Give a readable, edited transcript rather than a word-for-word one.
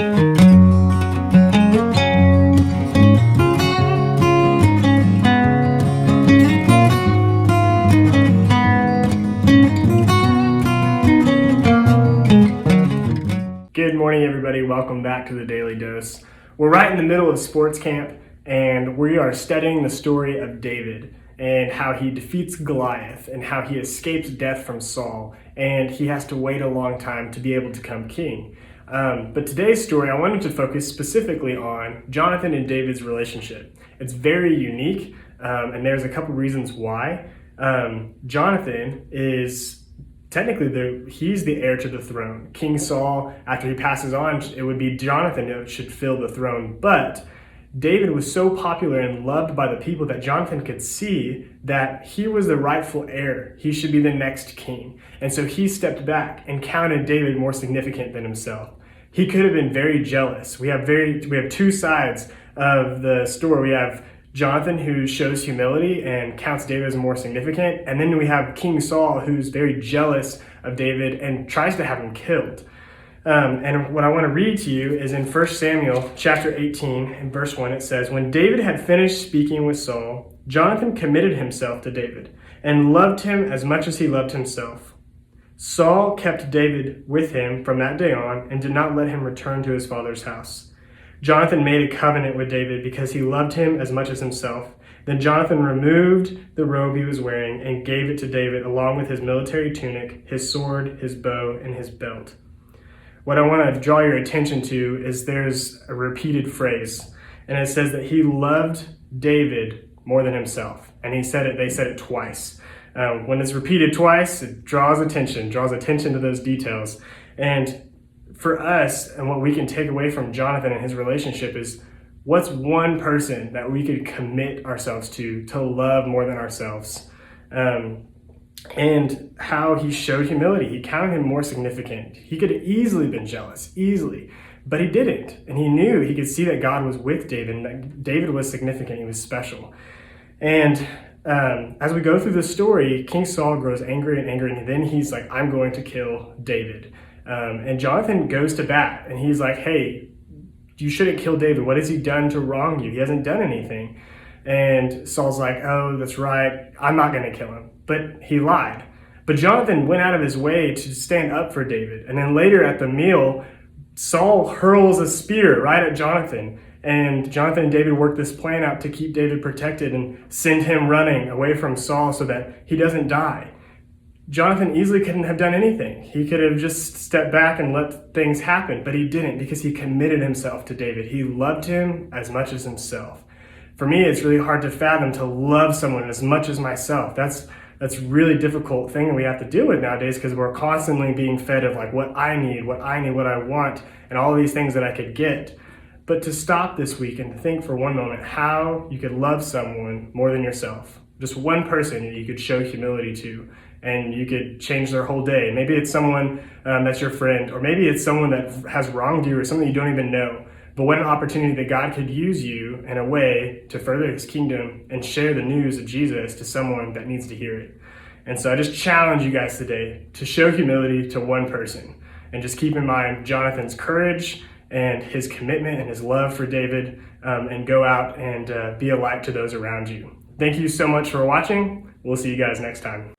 Good morning, everybody. Welcome back to the Daily Dose. We're right in the middle of sports camp, and we are studying the story of David and how he defeats Goliath and how he escapes death from Saul, and he has to wait a long time to be able to become king. But today's story, I wanted to focus specifically on Jonathan and David's relationship. It's very unique, and there's a couple reasons why. Jonathan is technically he's the heir to the throne. King Saul, after he passes on, it would be Jonathan who should fill the throne. But David was so popular and loved by the people that Jonathan could see that he was the rightful heir. He should be the next king. And so he stepped back and counted David more significant than himself. He could have been very jealous. We have two sides of the story. We have Jonathan, who shows humility and counts David as more significant. And then we have King Saul, who's very jealous of David and tries to have him killed. And what I want to read to you is in 1 Samuel chapter 18, in verse 1, it says, "When David had finished speaking with Saul, Jonathan committed himself to David and loved him as much as he loved himself. Saul kept David with him from that day on and did not let him return to his father's house. Jonathan made a covenant with David because he loved him as much as himself. Then Jonathan removed the robe he was wearing and gave it to David along with his military tunic, his sword, his bow, and his belt." What I want to draw your attention to is there's a repeated phrase, and it says that he loved David more than himself. And they said it twice. When it's repeated twice, it draws attention to those details. And for us, and what we can take away from Jonathan and his relationship is, what's one person that we could commit ourselves to love more than ourselves? And how he showed humility. He counted him more significant. He could have easily been jealous, but he didn't. And he could see that God was with David, and that David was significant, he was special. And as we go through the story, King Saul grows angry, and then he's like, I'm going to kill David. And Jonathan goes to bat, and he's like, hey, you shouldn't kill David. What has he done to wrong you? He hasn't done anything. And Saul's like, oh, that's right. I'm not going to kill him. But he lied. But Jonathan went out of his way to stand up for David. And then later at the meal, Saul hurls a spear right at Jonathan. And Jonathan and David work this plan out to keep David protected and send him running away from Saul so that he doesn't die. Jonathan easily couldn't have done anything. He could have just stepped back and let things happen, but he didn't because he committed himself to David. He loved him as much as himself. For me, it's really hard to fathom to love someone as much as myself. That's a really difficult thing that we have to deal with nowadays because we're constantly being fed of like what I need, what I want, and all these things that I could get. But to stop this week and to think for one moment how you could love someone more than yourself. Just one person you could show humility to, and you could change their whole day. Maybe it's someone that's your friend, or maybe it's someone that has wronged you or something you don't even know. But what an opportunity that God could use you in a way to further his kingdom and share the news of Jesus to someone that needs to hear it. And so I just challenge you guys today to show humility to one person, and just keep in mind Jonathan's courage and his commitment and his love for David, and go out and be a light to those around you. Thank you so much for watching. We'll see you guys next time.